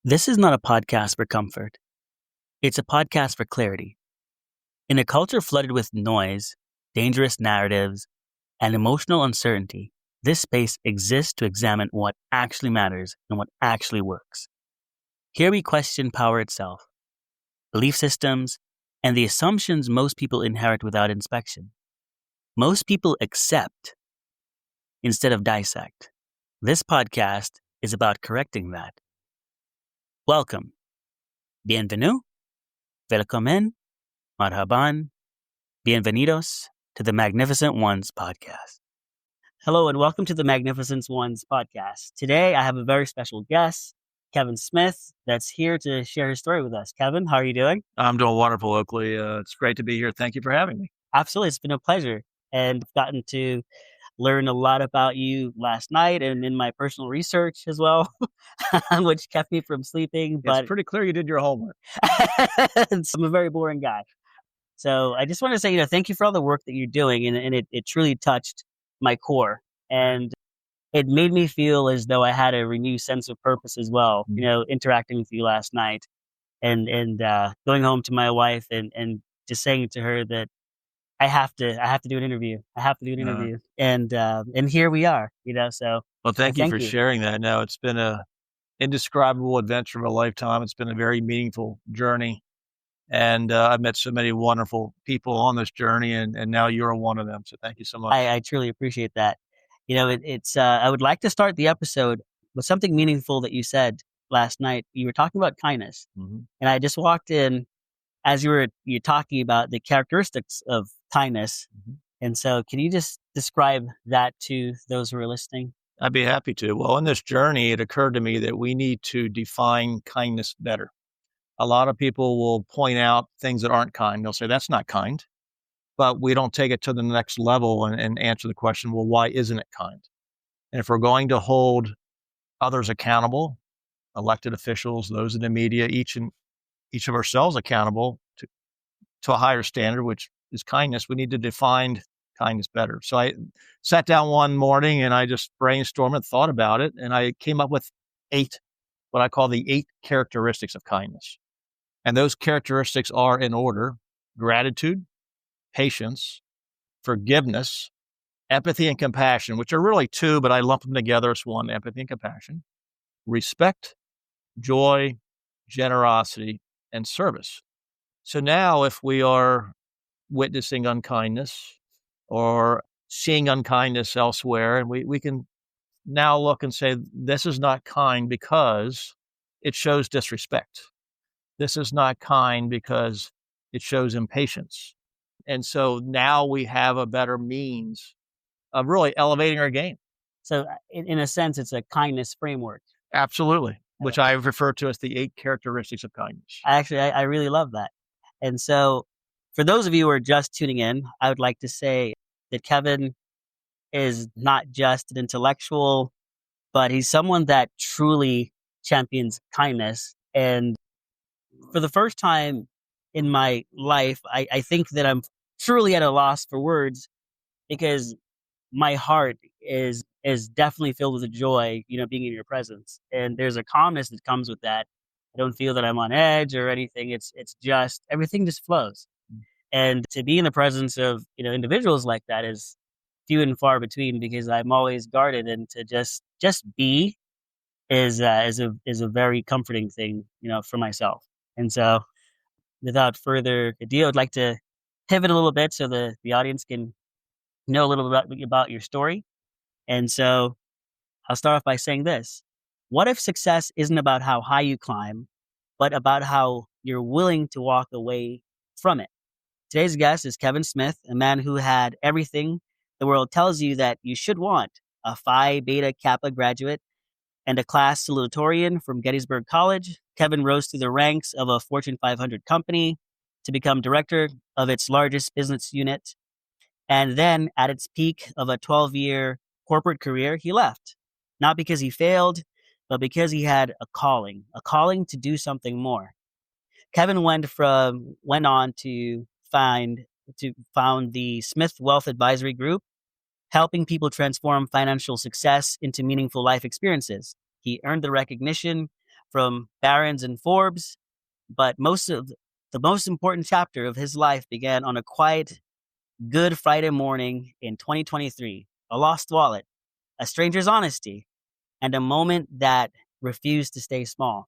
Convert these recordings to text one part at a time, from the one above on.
This is not a podcast for comfort. It's a podcast for clarity. In a culture flooded with noise, dangerous narratives, and emotional uncertainty, this space exists to examine what actually matters and what actually works. Here we question power itself, belief systems, and the assumptions most people inherit without inspection. Most people accept instead of dissect. This podcast is about correcting that. Welcome. Bienvenue. Welcome. Marhaban. Bienvenidos to the Magnificent Ones podcast. Hello and welcome to the Magnificent Ones podcast. Today I have a very special guest, Kevin Smith, that's here to share his story with us. Kevin, how are you doing? I'm doing wonderful, Oakley. It's great to be here. Thank you for having me. Absolutely. It's been a pleasure. And I've gotten to learn a lot about you last night and in my personal research as well, which kept me from sleeping. But it's pretty clear you did your homework. I'm a very boring guy. So I just want to say, thank you for all the work that you're doing. And it truly touched my core. And it made me feel as though I had a renewed sense of purpose as well, interacting with you last night and going home to my wife and just saying to her that I have to do an interview. I have to do an interview. And here we are, so. Well, thank you for sharing that. No, it's been a indescribable adventure of a lifetime. It's been a very meaningful journey. And I've met so many wonderful people on this journey, and now you're one of them. So thank you so much. I truly appreciate that. It's I would like to start the episode with something meaningful that you said last night. You were talking about kindness. Mm-hmm. And I just walked in as you're talking about the characteristics of kindness. Mm-hmm. And so can you just describe that to those who are listening? I'd be happy to. Well, in this journey, it occurred to me that we need to define kindness better. A lot of people will point out things that aren't kind. They'll say, that's not kind. But we don't take it to the next level and answer the question, well, why isn't it kind? And if we're going to hold others accountable, elected officials, those in the media, each of ourselves accountable to a higher standard, which is kindness, we need to define kindness better. So I sat down one morning and I just brainstormed and thought about it. And I came up with what I call the 8 characteristics of kindness. And those characteristics are in order: gratitude, patience, forgiveness, empathy and compassion, which are really 2, but I lump them together as one: empathy and compassion, respect, joy, generosity, and service. So now if we are witnessing unkindness or seeing unkindness elsewhere, and we can now look and say, this is not kind because it shows disrespect. This is not kind because it shows impatience. And so now we have a better means of really elevating our game. So in a sense, it's a kindness framework. Absolutely. Which I refer to as the 8 characteristics of kindness. I really love that. And so for those of you who are just tuning in, I would like to say that Kevin is not just an intellectual, but he's someone that truly champions kindness. And for the first time in my life, I think that I'm truly at a loss for words, because my heart is definitely filled with joy, being in your presence. And there's a calmness that comes with that. I don't feel that I'm on edge or anything. It's just, everything just flows. And to be in the presence of, individuals like that is few and far between, because I'm always guarded, and to just be is a very comforting thing, for myself. And so without further ado, I'd like to pivot a little bit so the audience can know a little bit about your story. And so I'll start off by saying this: what if success isn't about how high you climb, but about how you're willing to walk away from it? Today's guest is Kevin Smith, a man who had everything the world tells you that you should want: a Phi Beta Kappa graduate and a class salutatorian from Gettysburg College. Kevin rose through the ranks of a Fortune 500 company to become director of its largest business unit. And then at its peak of a 12-year corporate career, he left. Not because he failed, but because he had a calling to do something more. Kevin went on to found the Smith Wealth Advisory Group, helping people transform financial success into meaningful life experiences. He earned the recognition from barons and Forbes, but the most important chapter of his life began on a quiet, Good Friday morning in 2023. A lost wallet, a stranger's honesty, and a moment that refused to stay small.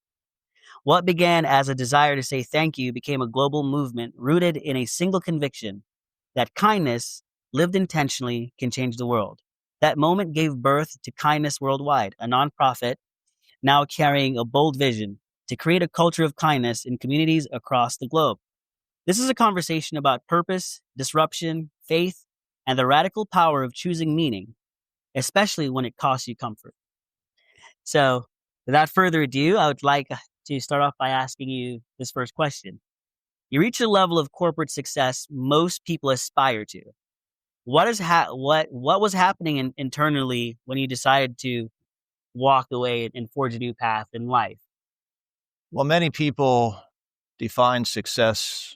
What began as a desire to say thank you became a global movement rooted in a single conviction that kindness, lived intentionally, can change the world. That moment gave birth to Kindness Worldwide, a nonprofit now carrying a bold vision to create a culture of kindness in communities across the globe. This is a conversation about purpose, disruption, faith, and the radical power of choosing meaning, especially when it costs you comfort. So, without further ado, I would like to start off by asking you this first question. You reach a level of corporate success most people aspire to. What was happening internally when you decided to walk away and forge a new path in life? Well, many people define success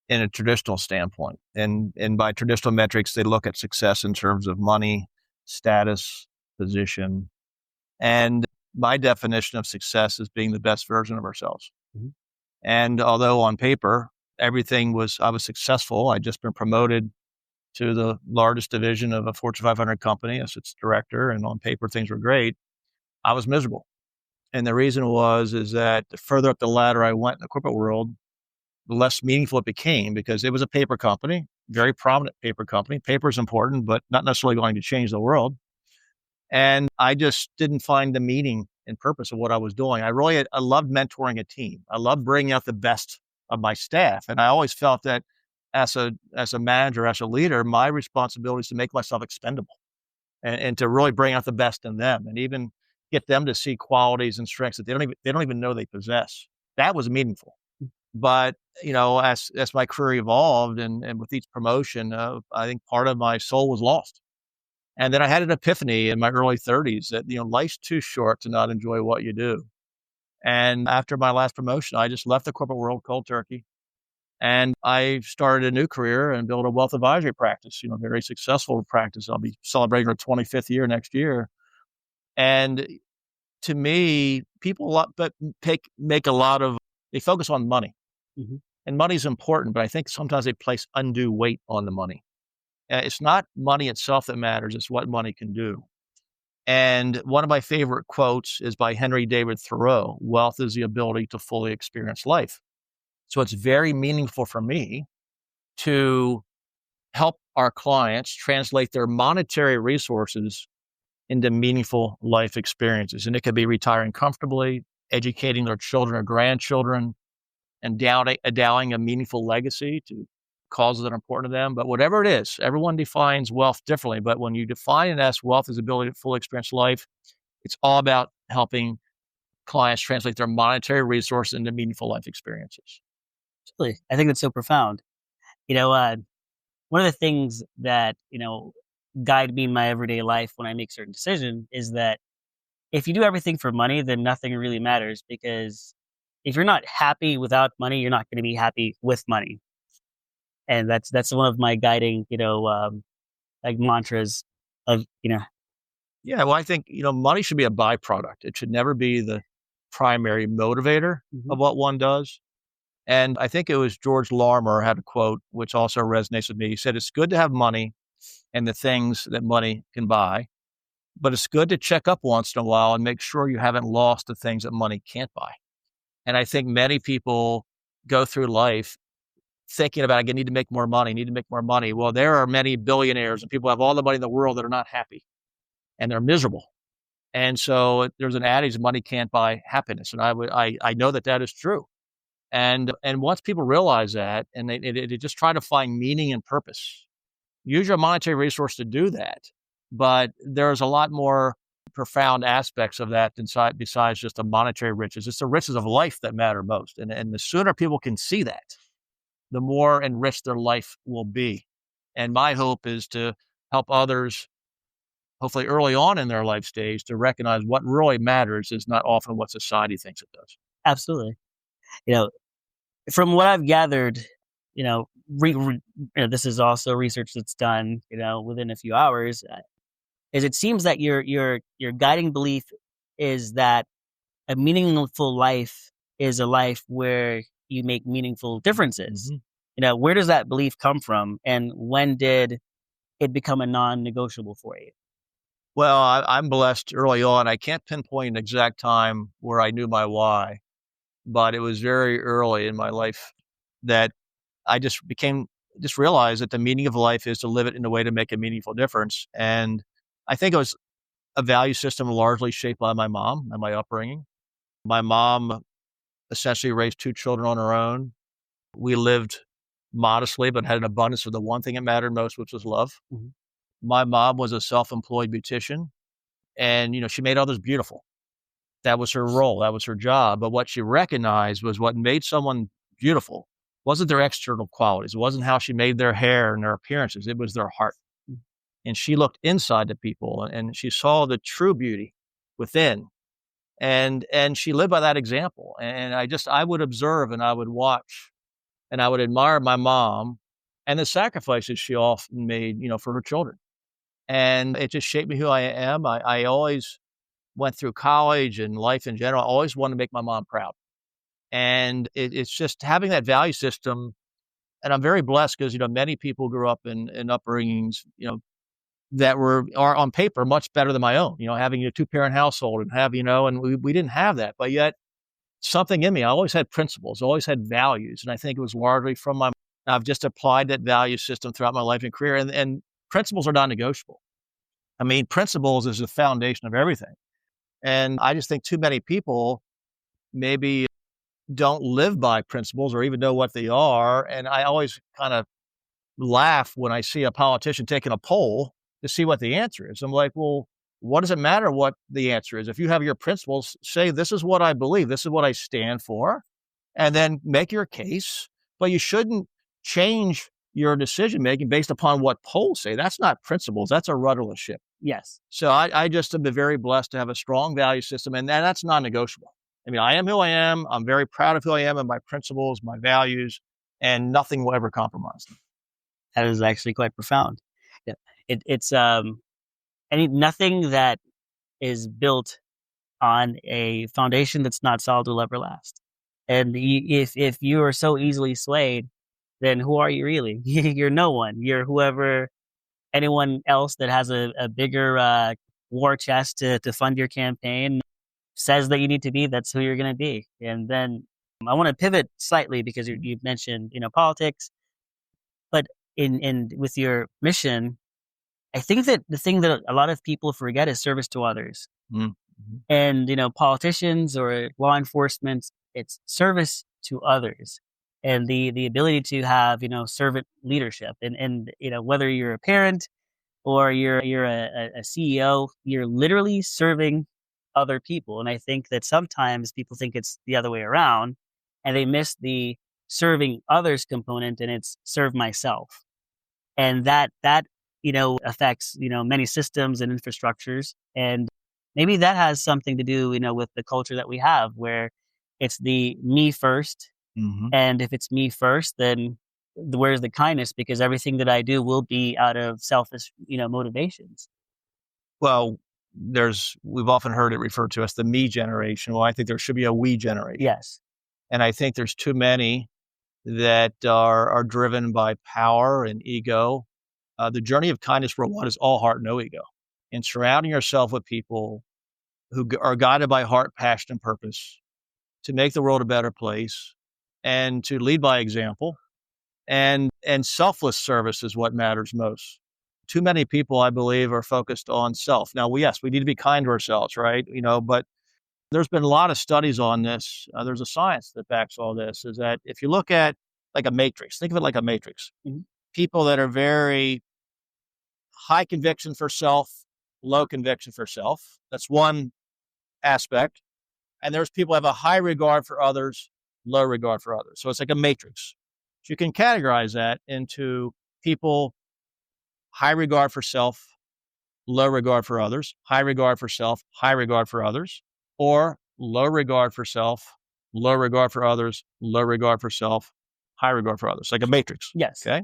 in a traditional standpoint. And by traditional metrics, they look at success in terms of money, status, position. And my definition of success is being the best version of ourselves. Mm-hmm. And although on paper, I was successful. I'd just been promoted to the largest division of a Fortune 500 company as its director. And on paper, things were great. I was miserable. And the reason is that the further up the ladder I went in the corporate world, the less meaningful it became because it was a paper company, very prominent paper company. Paper is important, but not necessarily going to change the world. And I just didn't find the meaning and purpose of what I was doing. I loved mentoring a team. I loved bringing out the best of my staff. And I always felt that as a manager, as a leader, my responsibility is to make myself expendable and to really bring out the best in them and even get them to see qualities and strengths that they don't even know they possess. That was meaningful. But, as my career evolved and with each promotion, I think part of my soul was lost. And then I had an epiphany in my early 30s that, life's too short to not enjoy what you do. And after my last promotion, I just left the corporate world cold turkey. And I started a new career and built a wealth advisory practice, very successful practice. I'll be celebrating our 25th year next year. And to me, they focus on money. Mm-hmm. And money's important, but I think sometimes they place undue weight on the money. It's not money itself that matters, it's what money can do. And one of my favorite quotes is by Henry David Thoreau: wealth is the ability to fully experience life. So it's very meaningful for me to help our clients translate their monetary resources into meaningful life experiences. And it could be retiring comfortably, educating their children or grandchildren, endowing a meaningful legacy to causes that are important to them. But whatever it is, everyone defines wealth differently. But when you define it as wealth as the ability to fully experience life, it's all about helping clients translate their monetary resources into meaningful life experiences. Absolutely. I think that's so profound. One of the things that, guide me in my everyday life when I make certain decisions is that if you do everything for money, then nothing really matters, because if you're not happy without money, you're not going to be happy with money. And that's one of my guiding, like mantras of. Yeah, well, I think, money should be a byproduct. It should never be the primary motivator Mm-hmm. of what one does. And I think it was George Larmer had a quote, which also resonates with me. He said, it's good to have money and the things that money can buy, but it's good to check up once in a while and make sure you haven't lost the things that money can't buy. And I think many people go through life thinking about, I need to make more money. Well, there are many billionaires and people who have all the money in the world that are not happy and they're miserable. And so there's an adage, money can't buy happiness. And I know that is true. And once people realize that, and they just try to find meaning and purpose, use your monetary resource to do that. But there's a lot more profound aspects of that besides just the monetary riches. It's the riches of life that matter most. And the sooner people can see that, the more enriched their life will be. And my hope is to help others, hopefully early on in their life stage, to recognize what really matters is not often what society thinks it does. Absolutely. From what I've gathered, this is also research that's done, within a few hours, is it seems that your guiding belief is that a meaningful life is a life where you make meaningful differences. Where does that belief come from? And when did it become a non-negotiable for you? Well, I'm blessed early on. I can't pinpoint an exact time where I knew my why, but it was very early in my life that I just realized that the meaning of life is to live it in a way to make a meaningful difference. And I think it was a value system largely shaped by my mom and my upbringing. My mom essentially raised two children on her own. We lived modestly, but had an abundance of the one thing that mattered most, which was love. Mm-hmm. My mom was a self-employed beautician, and she made others beautiful. That was her role. That was her job. But what she recognized was what made someone beautiful wasn't their external qualities. It wasn't how she made their hair and their appearances. It was their heart. And she looked inside the people and she saw the true beauty within. And she lived by that example. And I would observe and I would watch and I would admire my mom and the sacrifices she often made, for her children. And it just shaped me who I am. I always went through college and life in general. I always wanted to make my mom proud. And it's just having that value system. And I'm very blessed because, many people grew up in upbringings, that are on paper much better than my own, having a two-parent household and and we didn't have that. But yet something in me, I always had principles, always had values. And I think it was largely from I've just applied that value system throughout my life and career. And principles are non-negotiable. I mean, principles is the foundation of everything. And I just think too many people maybe don't live by principles or even know what they are. And I always kind of laugh when I see a politician taking a poll to see what the answer is. I'm like, well, what does it matter what the answer is? If you have your principles, say, this is what I believe, this is what I stand for, and then make your case. But you shouldn't change your decision making based upon what polls say. That's not principles. That's a rudderless ship. Yes. So I just have been very blessed to have a strong value system, and that's non-negotiable. I mean, I am who I am. I'm very proud of who I am and my principles, my values, and nothing will ever compromise them. That is actually quite profound. Yeah. It's nothing that is built on a foundation that's not solid will ever last. And if you are so easily swayed, then who are you really? You're no one. You're whoever anyone else that has a bigger war chest to fund your campaign says that you need to be. That's who you're going to be. And then I want to pivot slightly because you've mentioned politics, but in with your mission, I think that the thing that a lot of people forget is service to others. Mm-hmm. And politicians or law enforcement, it's service to others. And the ability to have servant leadership, and whether you're a parent or you're a CEO, you're literally serving other people. And I think that sometimes people think it's the other way around, and they miss the serving others component, and it's serve myself. And that affects many systems and infrastructures, and maybe that has something to do with the culture that we have, where it's the me first. Mm-hmm. And if it's me first, then where's the kindness? Because everything that I do will be out of selfish, motivations. Well, we've often heard it referred to as the me generation. Well, I think there should be a we generation. Yes. And I think there's too many that are driven by power and ego. The journey of kindness for one is all heart, no ego. And surrounding yourself with people who are guided by heart, passion, and purpose to make the world a better place and to lead by example. And selfless service is what matters most. Too many people, I believe, are focused on self. Now, we need to be kind to ourselves, right? But there's been a lot of studies on this. There's a science that backs all this, is that if you look at like a matrix, think of it like a matrix. Mm-hmm. People that are very high conviction for self, low conviction for self. That's one aspect. And there's people who have a high regard for others, low regard for others. So it's like a matrix. So you can categorize that into people, high regard for self, low regard for others, high regard for self, high regard for others, or low regard for self, low regard for others, low regard for self, high regard for others, like a matrix. Yes. Okay.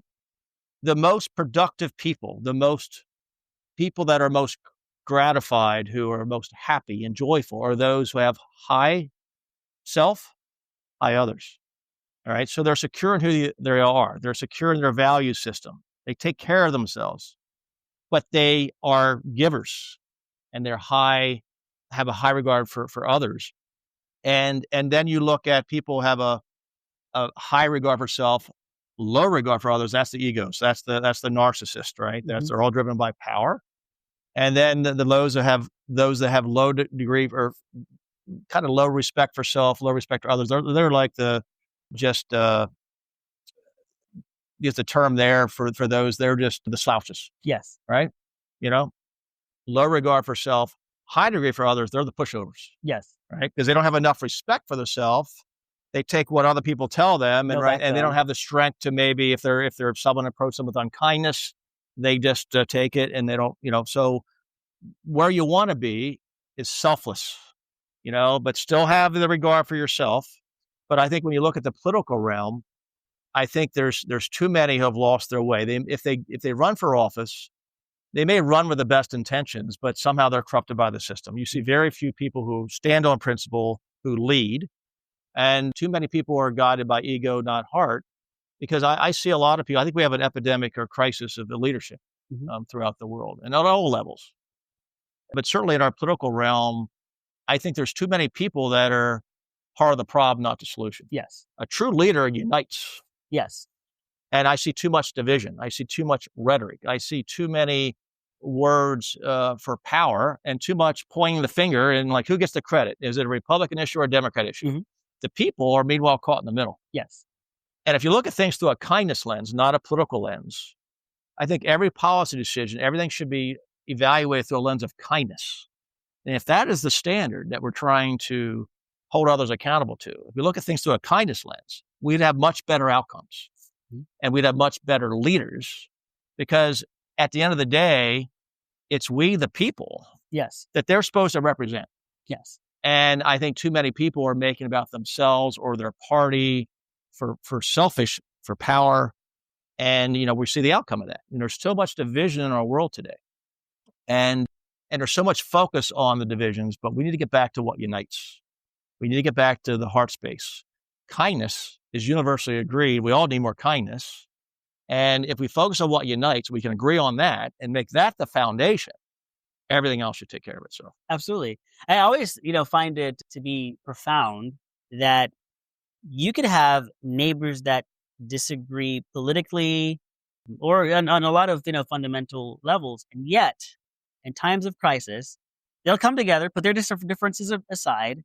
The most productive people, the most people that are most gratified, who are most happy and joyful are those who have high self, high others. All right. So they're secure in who they are. They're secure in their value system. They take care of themselves, but they are givers and have a high regard for others. And then you look at people who have a high regard for self, low regard for others. That's the ego. So that's the narcissist, right? They're all driven by power. And then those that have low degree or kind of low respect for self, low respect for others. They're like just the term there for those. They're just the slouches. Yes. Right. Low regard for self, high degree for others. They're the pushovers. Yes. Right. Because they don't have enough respect for themselves. They take what other people tell them, and they don't have the strength to, maybe if someone approaches them with unkindness, they just take it, and they don't. So where you want to be is selfless, but still have the regard for yourself. But I think when you look at the political realm, I think there's too many who have lost their way. If they run for office, they may run with the best intentions, but somehow they're corrupted by the system. You see very few people who stand on principle, who lead, and too many people are guided by ego, not heart. Because I see a lot of people. I think we have an epidemic or crisis of the leadership throughout the world, and at all levels. But certainly in our political realm, I think there's too many people that are part of the problem, not the solution. Yes. A true leader unites. Yes. And I see too much division. I see too much rhetoric. I see too many words for power, and too much pointing the finger, and like, who gets the credit? Is it a Republican issue or a Democrat issue? The people are meanwhile caught in the middle. Yes. And if you look at things through a kindness lens, not a political lens, I think every policy decision, everything should be evaluated through a lens of kindness. And if that is the standard that we're trying to hold others accountable to, if we look at things through a kindness lens, we'd have much better outcomes, and we'd have much better leaders, because at the end of the day, it's we, the people, that they're supposed to represent. Yes. And I think too many people are making about themselves or their party for selfish, for power. And, we see the outcome of that. There's so much division in our world today. And there's so much focus on the divisions, but we need to get back to what unites. We need to get back to the heart space. Kindness is universally agreed. We all need more kindness. And if we focus on what unites, we can agree on that and make that the foundation. Everything else should take care of itself. Absolutely. I always, find it to be profound that you could have neighbors that disagree politically or on a lot of, fundamental levels. And yet, in times of crisis, they'll come together, put their differences aside,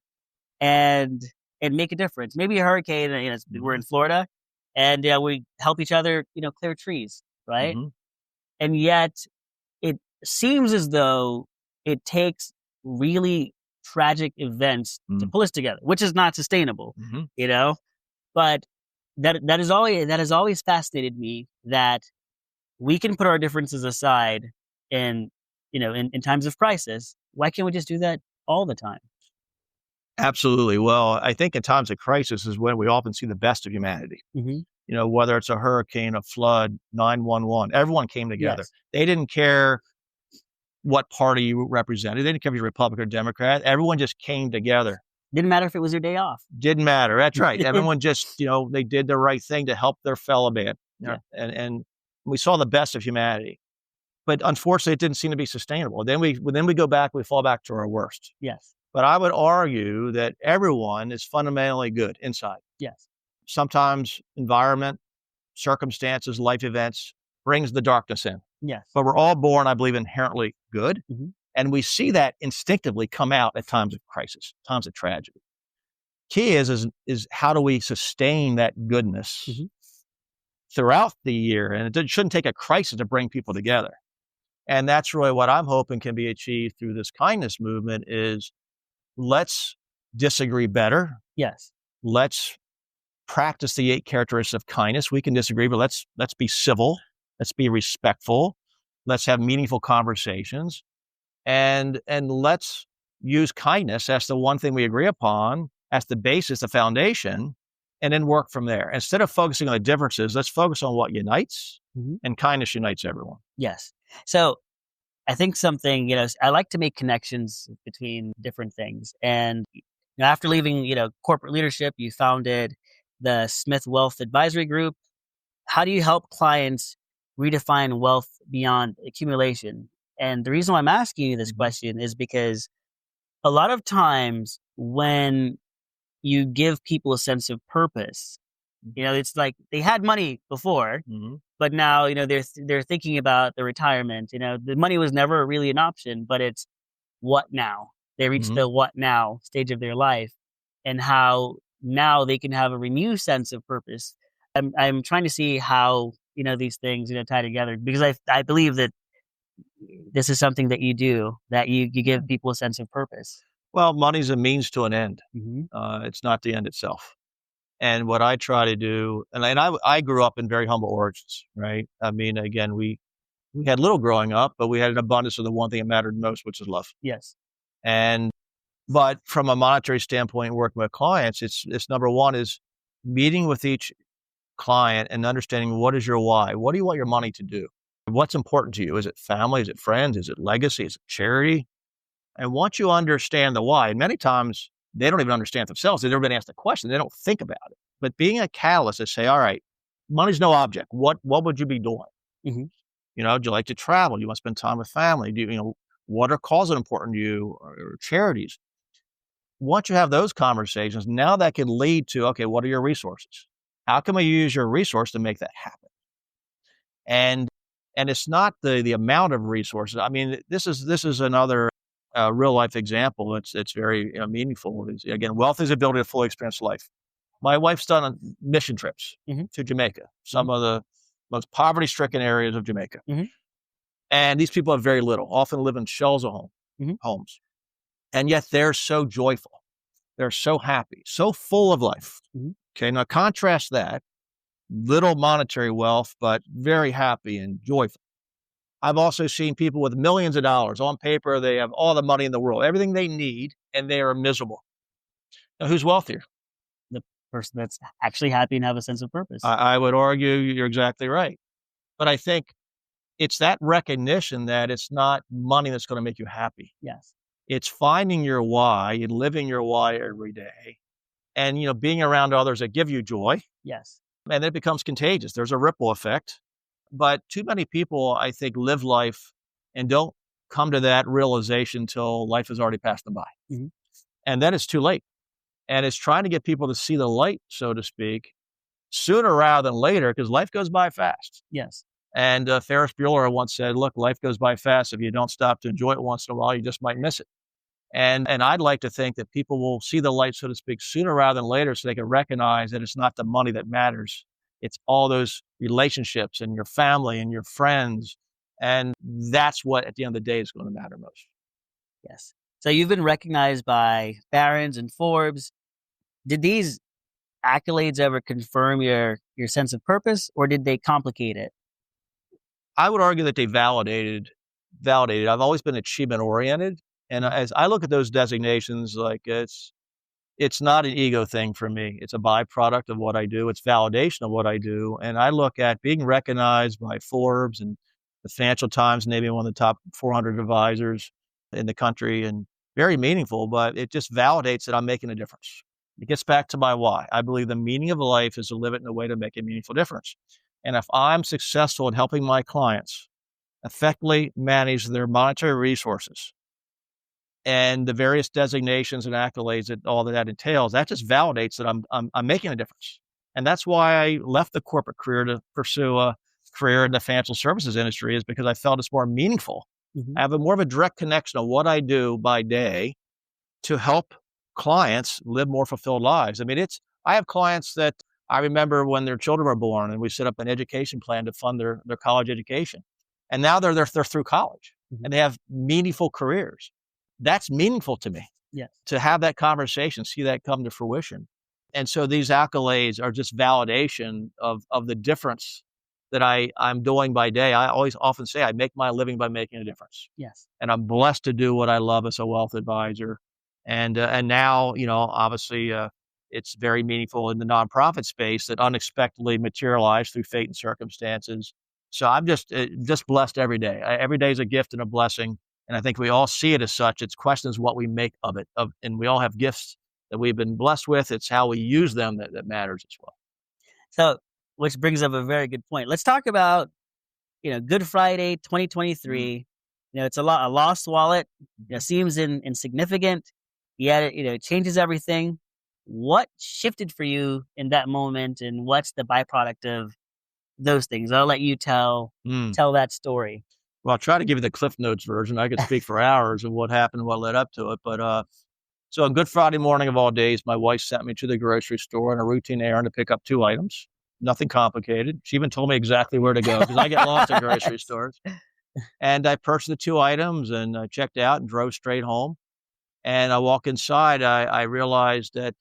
and make a difference. Maybe a hurricane, we're in Florida, and we help each other, clear trees, right? And yet, it seems as though it takes really tragic events to pull us together, which is not sustainable, But that has always fascinated me, that we can put our differences aside in times of crisis. Why can't we just do that all the time? Absolutely. Well, I think in times of crisis is when we often see the best of humanity. Whether it's a hurricane, a flood, 911, everyone came together. Yes. They didn't care what party you represented. They didn't care if you're Republican or Democrat. Everyone just came together. Didn't matter if it was your day off. Didn't matter. That's right. Everyone just, they did the right thing to help their fellow man. And we saw the best of humanity. But unfortunately, it didn't seem to be sustainable. Then we go back, we fall back to our worst. Yes. But I would argue that everyone is fundamentally good inside. Yes. Sometimes environment, circumstances, life events brings the darkness in. Yes. But we're all born, I believe, inherently good. And we see that instinctively come out at times of crisis, times of tragedy. Key is how do we sustain that goodness throughout the year? And it shouldn't take a crisis to bring people together. And that's really what I'm hoping can be achieved through this kindness movement is, let's disagree better. Yes. Let's practice the 8 characteristics of kindness. We can disagree, but let's be civil. Let's be respectful. Let's have meaningful conversations. And let's use kindness as the one thing we agree upon, as the basis, the foundation, and then work from there. Instead of focusing on the differences, let's focus on what unites, and kindness unites everyone. Yes. So I think something, I like to make connections between different things. And after leaving, corporate leadership, you founded the Smith Wealth Advisory Group. How do you help clients redefine wealth beyond accumulation? And the reason why I'm asking you this question is because a lot of times when you give people a sense of purpose, it's like they had money before, but now, they're thinking about the retirement. The money was never really an option, but it's what now? They reach the what now stage of their life, and how now they can have a renewed sense of purpose. I'm trying to see how, these things, tie together, because I believe that this is something that you do, that you give people a sense of purpose. Well, money's a means to an end. It's not the end itself. And what I try to do, and I grew up in very humble origins, right? I mean, again, we had little growing up, but we had an abundance of the one thing that mattered most, which is love. Yes. But from a monetary standpoint, working with clients, it's number one is meeting with each client and understanding what is your why? What do you want your money to do? What's important to you? Is it family? Is it friends? Is it legacy? Is it charity? And once you understand the why, and many times they don't even understand themselves. They've never been asked the question. They don't think about it. But being a catalyst to say, all right, money's no object. What would you be doing? Do you like to travel? Do you want to spend time with family? What are causes important to you, or charities? Once you have those conversations, now that can lead to, okay, what are your resources? How can we use your resource to make that happen? And it's not the amount of resources. I mean, this is another real life example. It's very meaningful. Again, wealth is the ability to fully experience life. My wife's done mission trips to Jamaica, some of the most poverty stricken areas of Jamaica. And these people have very little, often live in shells of homes. And yet they're so joyful. They're so happy, so full of life. Okay, now contrast that, little monetary wealth, but very happy and joyful. I've also seen people with millions of dollars on paper. They have all the money in the world, everything they need, and they are miserable. Now, who's wealthier? The person that's actually happy and have a sense of purpose. I would argue you're exactly right. But I think it's that recognition that it's not money that's going to make you happy. Yes. It's finding your why and living your why every day, and being around others that give you joy. Yes. And it becomes contagious. There's a ripple effect. But too many people, I think, live life and don't come to that realization until life has already passed them by. And then it's too late. And it's trying to get people to see the light, so to speak, sooner rather than later, because life goes by fast. Yes. And Ferris Bueller once said, look, life goes by fast. If you don't stop to enjoy it once in a while, you just might miss it. And I'd like to think that people will see the light, so to speak, sooner rather than later, so they can recognize that it's not the money that matters. It's all those relationships and your family and your friends. And that's what, at the end of the day, is going to matter most. Yes. So you've been recognized by Barron's and Forbes. Did these accolades ever confirm your sense of purpose, or did they complicate it? I would argue that they validated. I've always been achievement oriented. And as I look at those designations, like it's not an ego thing for me. It's a byproduct of what I do. It's validation of what I do. And I look at being recognized by Forbes and the Financial Times, maybe one of the top 400 advisors in the country, and very meaningful, but it just validates that I'm making a difference. It gets back to my why. I believe the meaning of life is to live it in a way to make a meaningful difference. And if I'm successful in helping my clients effectively manage their monetary resources, and the various designations and accolades that all that entails, that just validates that I'm making a difference. And that's why I left the corporate career to pursue a career in the financial services industry, is because I felt it's more meaningful. I have more of a direct connection of what I do by day to help clients live more fulfilled lives. I mean, I have clients that I remember when their children were born, and we set up an education plan to fund their college education. And now they're through college and they have meaningful careers. That's meaningful to me. Yes. To have that conversation, see that come to fruition. And so these accolades are just validation of the difference that I'm doing by day. I always often say I make my living by making a difference. Yes. And I'm blessed to do what I love as a wealth advisor. And now, obviously it's very meaningful in the nonprofit space that unexpectedly materialized through fate and circumstances. So I'm just blessed every day. Every day is a gift and a blessing. And I think we all see it as such. It's questions what we make of it. And we all have gifts that we've been blessed with. It's how we use them that matters as well. So, which brings up a very good point. Let's talk about, Good Friday Mm-hmm. 2023. It's a lost wallet. Seems insignificant, yet it changes everything. What shifted for you in that moment, and what's the byproduct of those things? I'll let you tell that story. Well, I'll try to give you the Cliff Notes version. I could speak for hours of what happened, what led up to it. But so on Good Friday morning of all days, my wife sent me to the grocery store on a routine errand to pick up 2 items. Nothing complicated. She even told me exactly where to go because I get lost at grocery stores. And I purchased the 2 items and checked out and drove straight home. And I walk inside. I realized that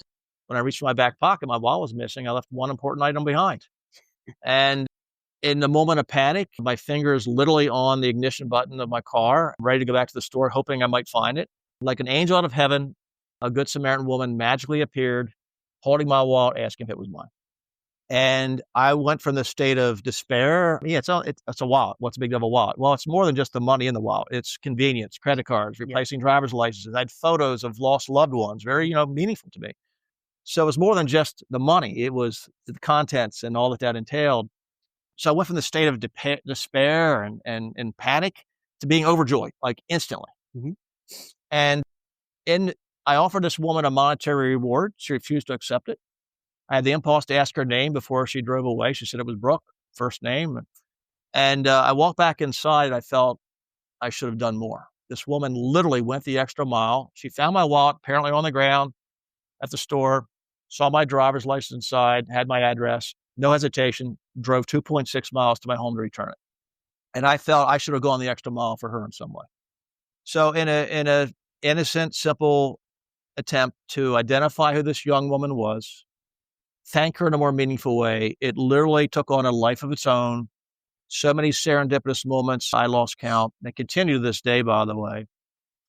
when I reached my back pocket, my wallet was missing. I left one important item behind. And in the moment of panic, my fingers literally on the ignition button of my car, ready to go back to the store, hoping I might find it. Like an angel out of heaven, a good Samaritan woman magically appeared, holding my wallet, asking if it was mine. And I went from the state of despair. Yeah, it's a wallet. What's the big deal of a wallet? Well, it's more than just the money in the wallet. It's convenience, credit cards, replacing driver's licenses. I had photos of lost loved ones, very, meaningful to me. So it was more than just the money. It was the contents and all that entailed. So I went from the state of despair and panic to being overjoyed, like instantly. Mm-hmm. And I offered this woman a monetary reward. She refused to accept it. I had the impulse to ask her name before she drove away. She said it was Brooke, first name. And I walked back inside and I felt I should have done more. This woman literally went the extra mile. She found my wallet apparently on the ground at the store, saw my driver's license inside, had my address, no hesitation, drove 2.6 miles to my home to return it. And I felt I should have gone the extra mile for her in some way. So in a innocent, simple attempt to identify who this young woman was, thank her in a more meaningful way, it literally took on a life of its own. So many serendipitous moments, I lost count, and continue to this day, by the way,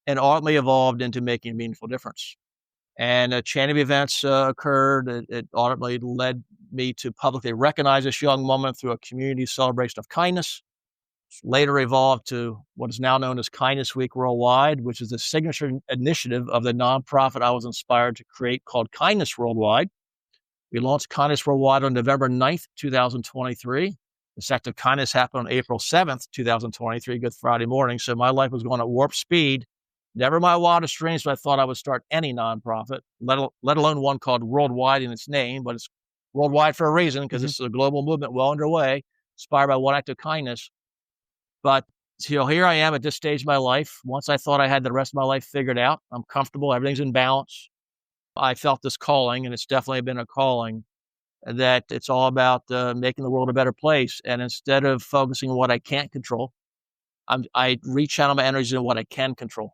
and ultimately evolved into making a meaningful difference. And a chain of events occurred. It ultimately led me to publicly recognize this young woman through a community celebration of kindness. Later evolved to what is now known as Kindness Week Worldwide, which is the signature initiative of the nonprofit I was inspired to create called Kindness Worldwide. We launched Kindness Worldwide on November 9th, 2023. This act of kindness happened on April 7th, 2023, Good Friday morning. So my life was going at warp speed. Never my wildest dreams, but I thought I would start any nonprofit, let alone one called Worldwide in its name, but it's worldwide for a reason because this is a global movement well underway, inspired by one act of kindness. But here I am at this stage of my life. Once I thought I had the rest of my life figured out, I'm comfortable, everything's in balance. I felt this calling, and it's definitely been a calling, that it's all about making the world a better place. And instead of focusing on what I can't control, I rechannel my energies into what I can control.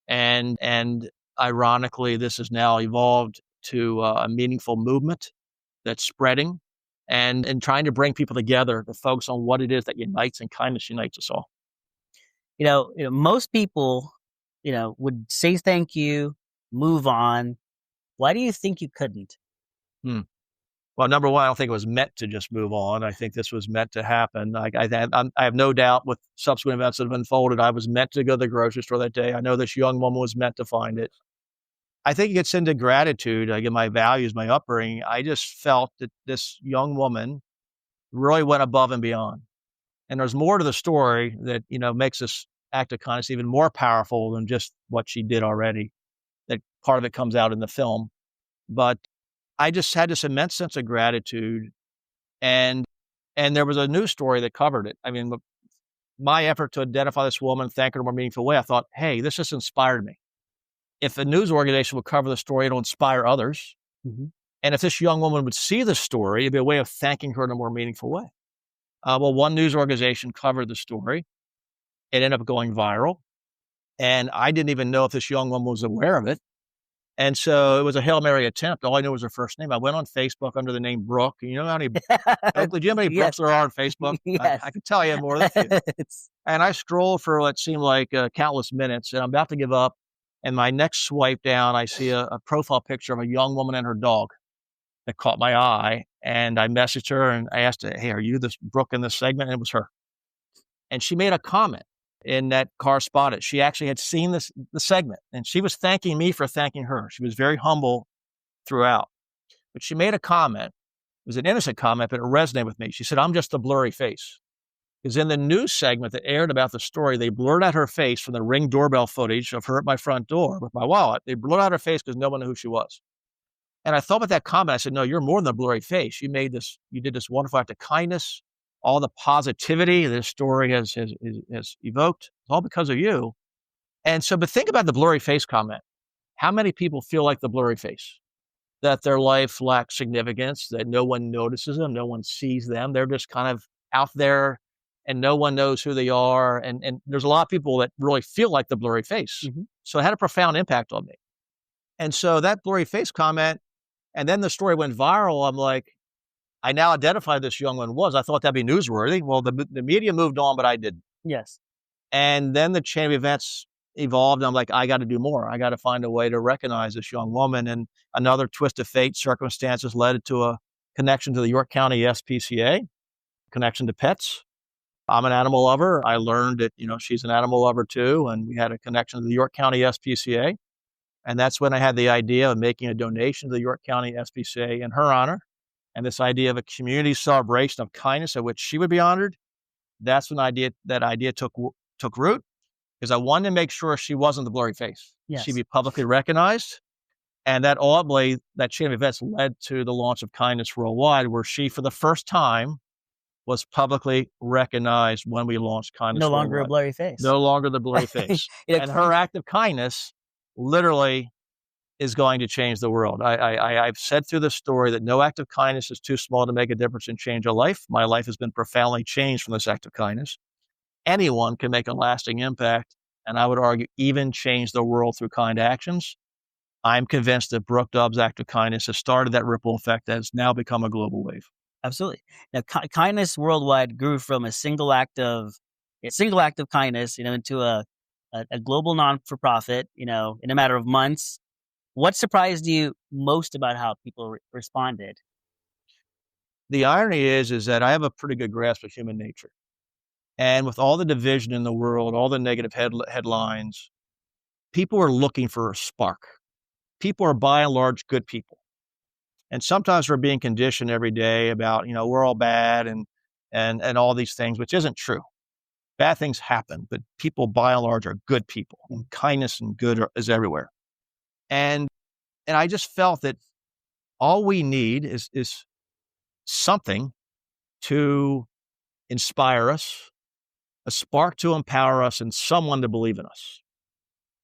And ironically, this has now evolved to a meaningful movement that's spreading and trying to bring people together to focus on what it is that unites, and kindness unites us all. Most people, would say thank you, move on. Why do you think you couldn't? Well, number one, I don't think it was meant to just move on. I think this was meant to happen. I have no doubt with subsequent events that have unfolded, I was meant to go to the grocery store that day. I know this young woman was meant to find it. I think it gets into gratitude. Again, my values, my upbringing. I just felt that this young woman really went above and beyond. And there's more to the story that, makes this act of kindness even more powerful than just what she did already. That part of it comes out in the film. But I just had this immense sense of gratitude, and there was a news story that covered it. I mean, my effort to identify this woman, thank her in a more meaningful way, I thought, hey, this just inspired me. If a news organization would cover the story, it'll inspire others. Mm-hmm. And if this young woman would see the story, it'd be a way of thanking her in a more meaningful way. Well, one news organization covered the story. It ended up going viral. And I didn't even know if this young woman was aware of it. And so it was a Hail Mary attempt. All I knew was her first name. I went on Facebook under the name Brooke. You know how many, Oakley, do you know how many Brooks there are on Facebook? Yes. I could tell you more than you. And I scrolled for what seemed like countless minutes, and I'm about to give up. And my next swipe down, I see a profile picture of a young woman and her dog that caught my eye. And I messaged her and I asked her, hey, are you this Brooke in this segment? And it was her. And she made a comment in that correspondence. She actually had seen the segment, and she was thanking me for thanking her. She was very humble throughout. But she made a comment. It was an innocent comment, but it resonated with me. She said, "I'm just a blurry face." Because in the news segment that aired about the story, they blurred out her face from the Ring doorbell footage of her at my front door with my wallet. They blurred out her face because no one knew who she was. And I thought about that comment. I said, "No, you're more than a blurry face. You did this wonderful act of kindness, all the positivity this story has evoked. It's all because of you." And so, but think about the blurry face comment. How many people feel like the blurry face? That their life lacks significance, that no one notices them, no one sees them. They're just kind of out there and no one knows who they are. And there's a lot of people that really feel like the blurry face. Mm-hmm. So it had a profound impact on me. And so that blurry face comment, and then the story went viral. I'm like, I now identify this young one was. I thought that'd be newsworthy. Well, the media moved on, but I didn't. Yes. And then the chain of events evolved. And I'm like, I got to do more. I got to find a way to recognize this young woman. And another twist of fate, circumstances led to a connection to the York County SPCA, connection to pets. I'm an animal lover. I learned that, she's an animal lover too. And we had a connection to the York County SPCA. And that's when I had the idea of making a donation to the York County SPCA in her honor. And this idea of a community celebration of kindness at which she would be honored. That's when that idea took root, because I wanted to make sure she wasn't the blurry face. Yes. She'd be publicly recognized. And that ultimately, that chain of events led to the launch of Kindness Worldwide, where she, for the first time, was publicly recognized when we launched Kindness Worldwide. No longer a blurry face. No longer the blurry face. And her act of kindness literally is going to change the world. I've said through this story that no act of kindness is too small to make a difference and change a life. My life has been profoundly changed from this act of kindness. Anyone can make a lasting impact, and I would argue even change the world through kind actions. I'm convinced that Brooke Dobbs' act of kindness has started that ripple effect that has now become a global wave. Absolutely. Now, Kindness Worldwide grew from a single act of kindness, into a global non-for-profit, in a matter of months. What surprised you most about how people responded? The irony is that I have a pretty good grasp of human nature. And with all the division in the world, all the negative headlines, people are looking for a spark. People are by and large good people. And sometimes we're being conditioned every day about, we're all bad and all these things, which isn't true. Bad things happen, but people by and large are good people, and kindness and good is everywhere. And I just felt that all we need is something to inspire us, a spark to empower us, and someone to believe in us.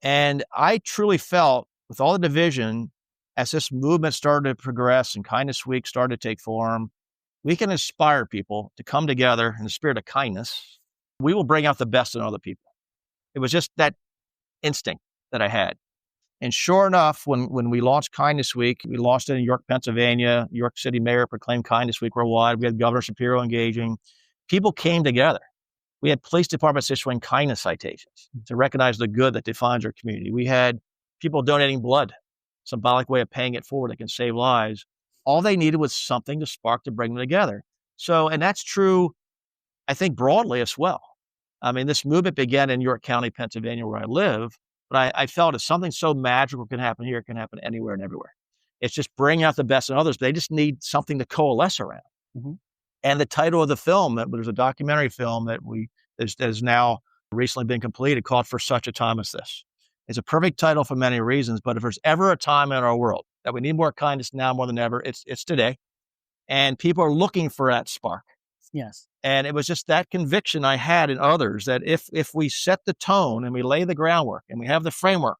And I truly felt, with all the division, as this movement started to progress and Kindness Week started to take form, we can inspire people to come together in the spirit of kindness. We will bring out the best in other people. It was just that instinct that I had. And sure enough, when we launched Kindness Week, we launched it in York, Pennsylvania. York City Mayor proclaimed Kindness Week worldwide. We had Governor Shapiro engaging. People came together. We had police departments issuing kindness citations to recognize the good that defines our community. We had people donating blood, symbolic way of paying it forward that can save lives. All they needed was something to spark to bring them together. So, and that's true, I think, broadly as well. I mean, this movement began in York County, Pennsylvania, where I live. But I felt if something so magical can happen here, it can happen anywhere and everywhere. It's just bringing out the best in others. They just need something to coalesce around. Mm-hmm. And the title of the film, there's a documentary film that has now recently been completed called For Such a Time as This. It's a perfect title for many reasons, but if there's ever a time in our world that we need more kindness now more than ever, it's today. And people are looking for that spark. Yes. And it was just that conviction I had in others that if we set the tone and we lay the groundwork and we have the framework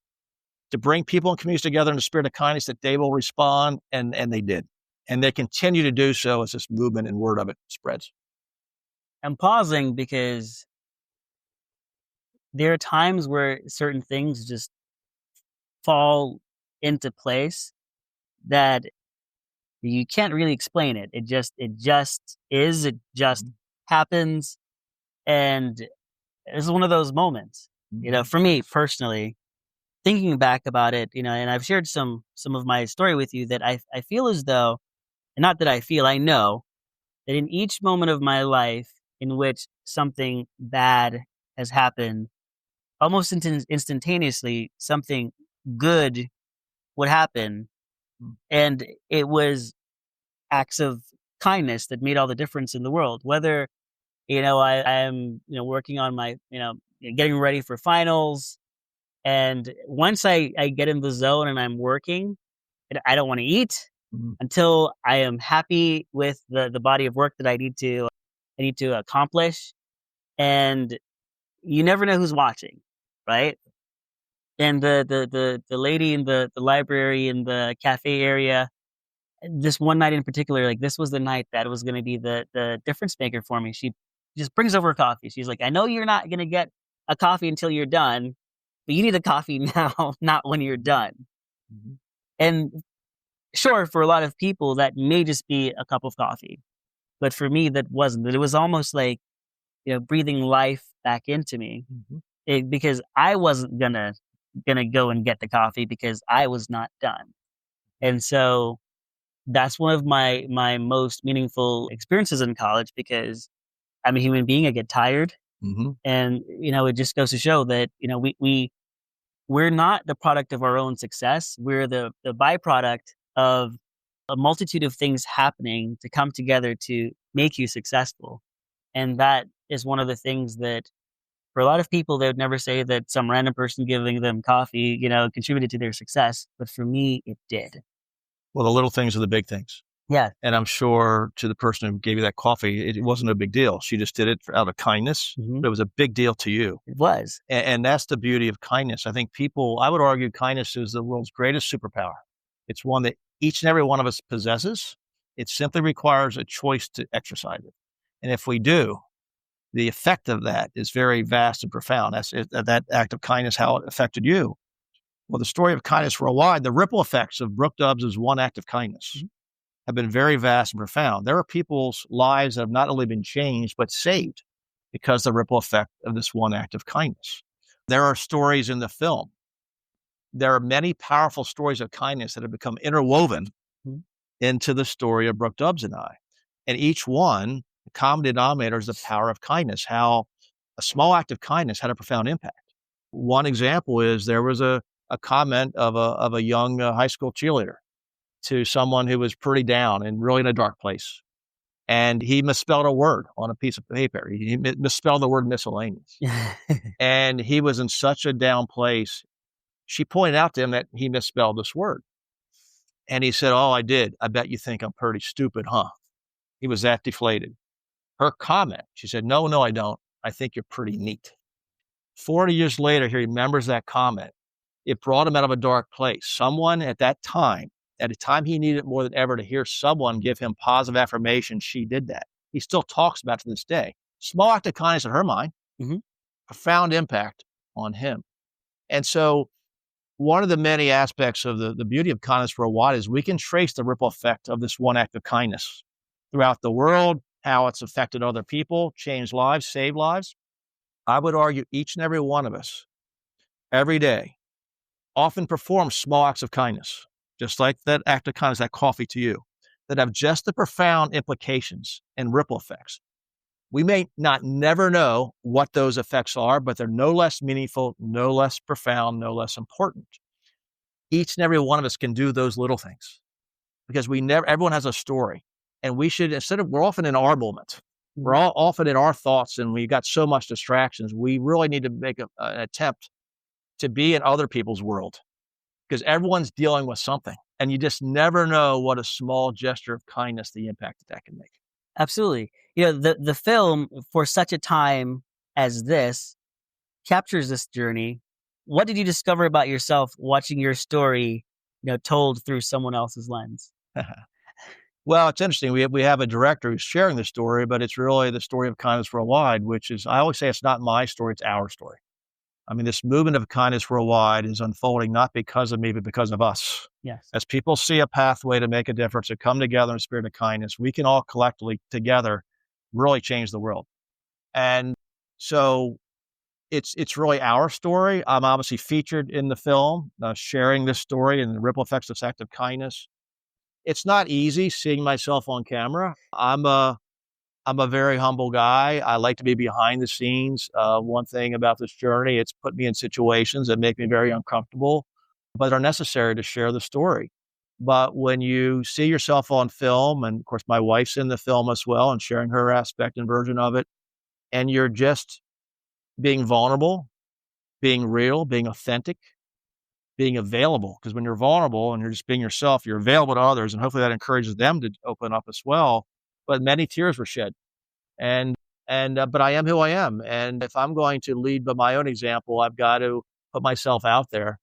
to bring people and communities together in the spirit of kindness, that they will respond. And they did. And they continue to do so as this movement and word of it spreads. I'm pausing because there are times where certain things just fall into place that you can't really explain it. It just is. It just happens. And it's one of those moments, for me personally, thinking back about it, and I've shared some of my story with you that I feel as though, and not that I feel, I know that in each moment of my life in which something bad has happened, almost instantaneously, something good would happen. And it was acts of kindness that made all the difference in the world. Whether, I am, working on my, getting ready for finals. And once I get in the zone and I'm working, and I don't want to eat Mhm. until I am happy with the body of work that I need to accomplish. And you never know who's watching, right? And the lady in the library in the cafe area, this one night in particular, like this was the night that was going to be the difference maker for me. She just brings over coffee. She's like, I know you're not going to get a coffee until you're done, but you need a coffee now, not when you're done. Mhm. And sure, for a lot of people, that may just be a cup of coffee. But for me, that wasn't. It was almost like, breathing life back into me. Mhm. Because I wasn't gonna go and get the coffee because I was not done. And so that's one of my most meaningful experiences in college, because I'm a human being. I get tired, Mhm. and it just goes to show that we're not the product of our own success. We're the byproduct of a multitude of things happening to come together to make you successful. And that is one of the things that, for a lot of people, they would never say that some random person giving them coffee, contributed to their success. But for me, it did. Well, the little things are the big things. Yeah. And I'm sure to the person who gave you that coffee, it wasn't a big deal. She just did it out of kindness, Hmm. but it was a big deal to you. It was. And that's the beauty of kindness. I think I would argue kindness is the world's greatest superpower. It's one that each and every one of us possesses. It simply requires a choice to exercise it. And if we do, the effect of that is very vast and profound. That's it, that act of kindness, how it affected you. Well, the story of kindness worldwide, the ripple effects of Brooke Dubs' one act of kindness have been very vast and profound. There are people's lives that have not only been changed, but saved because of the ripple effect of this one act of kindness. There are stories in the film. There are many powerful stories of kindness that have become interwoven Mhm. into the story of Brooke Dubs and I. And each one, the common denominator is the power of kindness, how a small act of kindness had a profound impact. One example is there was a comment of a young high school cheerleader to someone who was pretty down and really in a dark place. And he misspelled a word on a piece of paper. He misspelled the word miscellaneous. And he was in such a down place. She pointed out to him that he misspelled this word. And he said, "Oh, I did. I bet you think I'm pretty stupid, huh?" He was that deflated. Her comment, she said, "No, no, I don't. I think you're pretty neat." 40 years later, he remembers that comment. It brought him out of a dark place. Someone at that time, at a time he needed more than ever to hear someone give him positive affirmation, she did that. He still talks about it to this day. Small act of kindness in her mind, Mhm. profound impact on him. And so one of the many aspects of the beauty of kindness worldwide is we can trace the ripple effect of this one act of kindness throughout the world, how it's affected other people, changed lives, saved lives. I would argue each and every one of us, every day, often performs small acts of kindness, just like that act of kindness, that coffee to you, that have just the profound implications and ripple effects. We may not never know what those effects are, but they're no less meaningful, no less profound, no less important. Each and every one of us can do those little things because everyone has a story. And we should, we're often in our moment. We're all often in our thoughts and we got so much distractions. We really need to make an attempt to be in other people's world because everyone's dealing with something. And you just never know what a small gesture of kindness, the impact that can make. Absolutely. The film, for such a time as this, captures this journey. What did you discover about yourself watching your story, told through someone else's lens? Well, it's interesting. We have a director who's sharing the story, but it's really the story of kindness worldwide, which is, I always say it's not my story, it's our story. I mean, this movement of kindness worldwide is unfolding not because of me, but because of us. Yes. As people see a pathway to make a difference, to come together in a spirit of kindness, we can all collectively together really change the world. And so it's really our story. I'm obviously featured in the film, sharing this story and the ripple effects of this act of kindness. It's not easy seeing myself on camera. I'm a very humble guy. I like to be behind the scenes. One thing about this journey, it's put me in situations that make me very uncomfortable, but are necessary to share the story. But when you see yourself on film, and of course, my wife's in the film as well and sharing her aspect and version of it, and you're just being vulnerable, being real, being authentic, being available. Because when you're vulnerable and you're just being yourself, you're available to others, and hopefully that encourages them to open up as well. But many tears were shed, and but I am who I am, and if I'm going to lead by my own example, I've got to put myself out there.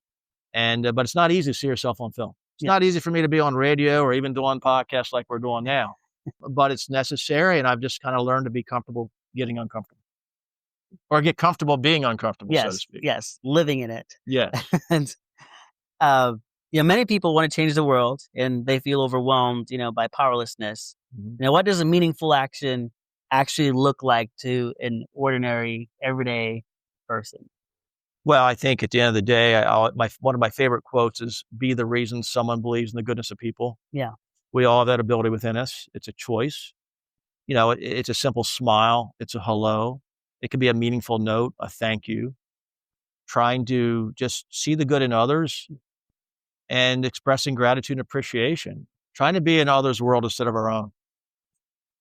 And but it's not easy to see yourself on film. It's Yeah. not easy for me to be on radio or even doing podcasts like we're doing now, but it's necessary, and I've just kind of learned to be comfortable getting uncomfortable, or get comfortable being uncomfortable, so to Yes. speak. Yes. Living in it. Yes. And uh, many people want to change the world and they feel overwhelmed, by powerlessness. Mhm. What does a meaningful action actually look like to an ordinary, everyday person? Well, I think at the end of the day, one of my favorite quotes is, "Be the reason someone believes in the goodness of people." Yeah. We all have that ability within us. It's a choice. It's a simple smile. It's a hello. It could be a meaningful note, a thank you. Trying to just see the good in others and expressing gratitude and appreciation. Trying to be in others' world instead of our own.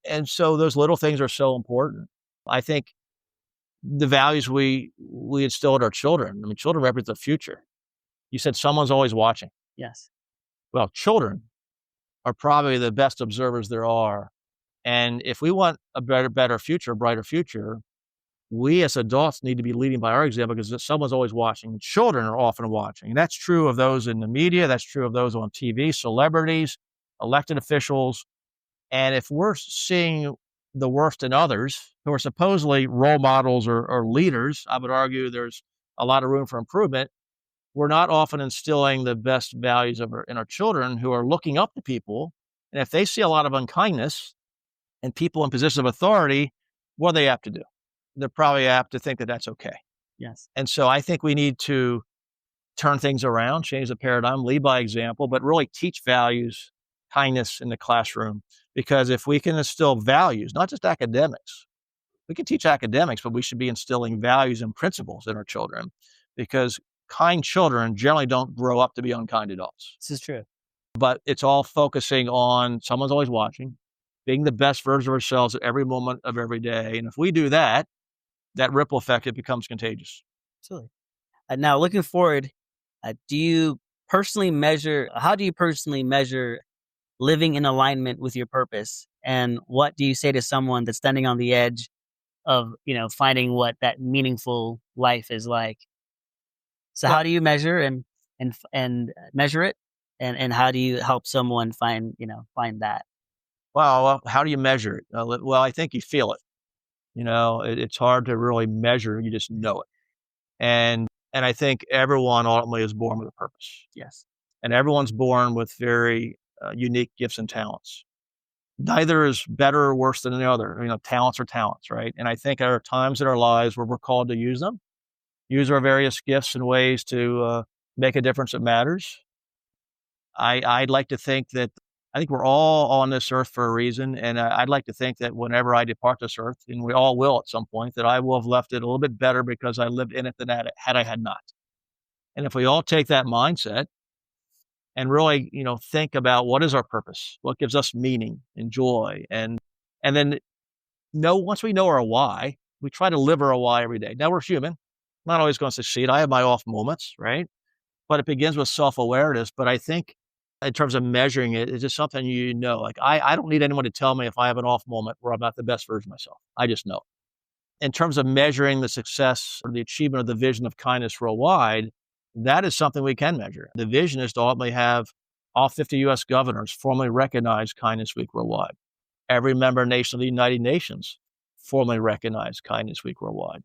And so those little things are so important. I think the values we instill in our children. I mean, children represent the future. You said someone's always watching. Yes. Well, children are probably the best observers there are. And if we want a better future, brighter future, we as adults need to be leading by our example, because someone's always watching. Children are often watching. And that's true of those in the media. That's true of those on TV, celebrities, elected officials. And if we're seeing the worst in others who are supposedly role models or leaders, I would argue there's a lot of room for improvement. We're not often instilling the best values in our children, who are looking up to people. And if they see a lot of unkindness and people in positions of authority, what are they apt to do? They're probably apt to think that that's okay. Yes. And so I think we need to turn things around, change the paradigm, lead by example, but really teach values, kindness in the classroom. Because if we can instill values, not just academics, we can teach academics, but we should be instilling values and principles in our children, because kind children generally don't grow up to be unkind adults. This is true. But it's all focusing on someone's always watching, being the best version of ourselves at every moment of every day. And if we do that, that ripple effect, it becomes contagious. Absolutely. Now, looking forward, how do you personally measure living in alignment with your purpose? And what do you say to someone that's standing on the edge of, finding what that meaningful life is like? So Well, how do you measure and measure it? And how do you help someone find that? well, how do you measure it? Well, I think you feel it. It's hard to really measure. You just know it. And I think everyone ultimately is born with a purpose. Yes. And everyone's born with very unique gifts and talents. Neither is better or worse than the other. Talents are talents, right? And I think there are times in our lives where we're called to use them, use our various gifts and ways to make a difference that matters. I'd like to think that I think we're all on this earth for a reason, and I'd like to think that whenever I depart this earth, and we all will at some point, that I will have left it a little bit better because I lived in it than had I had not. And if we all take that mindset and really, think about what is our purpose, what gives us meaning and joy, and then once we know our why, we try to live our why every day. Now we're human, not always going to succeed. I have my off moments, right? But it begins with self-awareness. But I think in terms of measuring it, it's just something like I don't need anyone to tell me if I have an off moment where I'm not the best version of myself. I just know. In terms of measuring the success or the achievement of the vision of kindness worldwide, that is something we can measure. The vision is to ultimately have all 50 U.S. governors formally recognize Kindness Week worldwide. Every member nation of the United Nations formally recognize Kindness Week worldwide.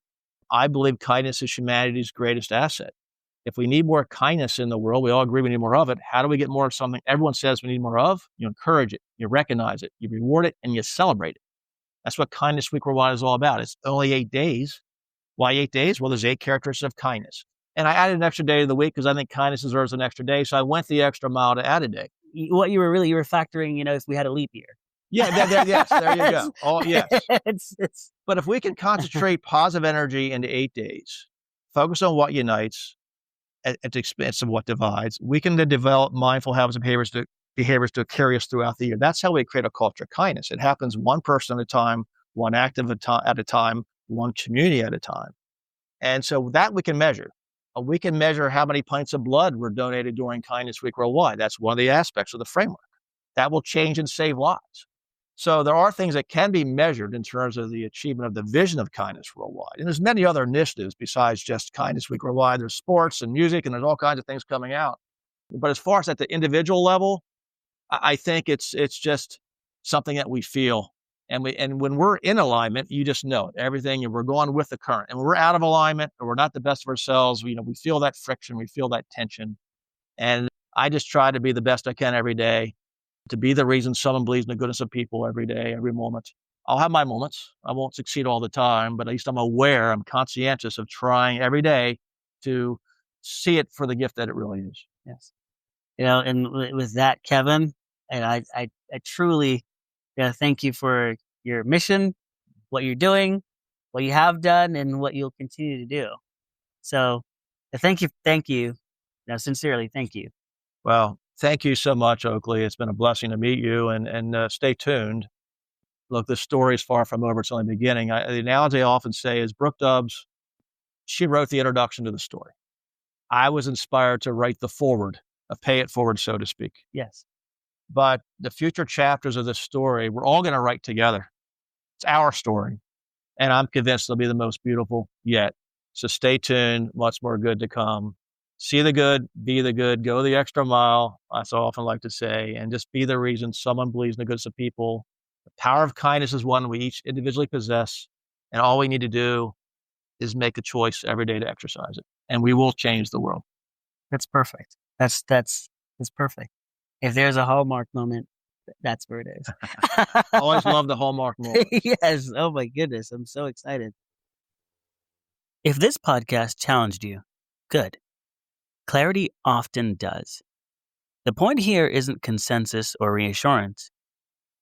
I believe kindness is humanity's greatest asset. If we need more kindness in the world, we all agree we need more of it. How do we get more of something everyone says we need more of? You encourage it, you recognize it, you reward it, and you celebrate it. That's what Kindness Week Worldwide is all about. It's only 8 days. Why 8 days? Well, there's 8 characteristics of kindness. And I added an extra day to the week because I think kindness deserves an extra day. So I went the extra mile to add a day. What you were factoring, if we had a leap year. Yeah, yes, there you go. Oh, yes. It's But if we can concentrate positive energy into 8 days, focus on what unites at the expense of what divides, we can then develop mindful habits and behaviors to carry us throughout the year. That's how we create a culture of kindness. It happens one person at a time, one act at a time, one community at a time. And so that we can measure. We can measure how many pints of blood were donated during Kindness Week worldwide. That's one of the aspects of the framework. That will change and save lives. So there are things that can be measured in terms of the achievement of the vision of kindness worldwide. And there's many other initiatives besides just Kindness Week worldwide. There's sports and music, and there's all kinds of things coming out. But as far as at the individual level, I think it's just something that we feel. And when we're in alignment, you just know it, everything, and we're going with the current. And when we're out of alignment or we're not the best of ourselves, we feel that friction, we feel that tension. And I just try to be the best I can every day, to be the reason someone believes in the goodness of people every day, every moment. I'll have my moments. I won't succeed all the time, but at least I'm aware, I'm conscientious of trying every day to see it for the gift that it really is. yes. And with that, Kevin, and I truly thank you for your mission, what you're doing, what you have done, and what you'll continue to do. So, thank you. No, sincerely, thank you. Well, thank you so much, Oakley. It's been a blessing to meet you, and stay tuned. Look, the story is far from over. It's only beginning. The analogy I often say is Brooke Dubs, she wrote the introduction to the story. I was inspired to write the forward, pay it forward, so to speak. Yes. But the future chapters of this story, we're all going to write together. It's our story. And I'm convinced it'll be the most beautiful yet. So stay tuned. Much more good to come. See the good, be the good, go the extra mile. I so often like to say, and just be the reason someone believes in the goodness of people. The power of kindness is one we each individually possess. And all we need to do is make a choice every day to exercise it. And we will change the world. That's perfect. That's perfect. If there's a hallmark moment, that's where it is. Always love the hallmark moment. Yes. Oh my goodness. I'm so excited. If this podcast challenged you, good. Clarity often does. The point here isn't consensus or reassurance.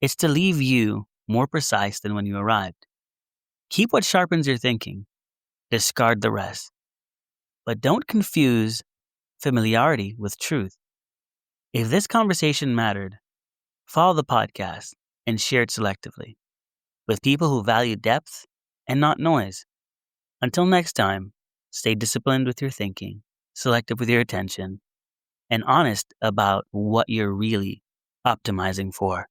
It's to leave you more precise than when you arrived. Keep what sharpens your thinking. Discard the rest. But don't confuse familiarity with truth. If this conversation mattered, follow the podcast and share it selectively with people who value depth and not noise. Until next time, stay disciplined with your thinking, selective with your attention, and honest about what you're really optimizing for.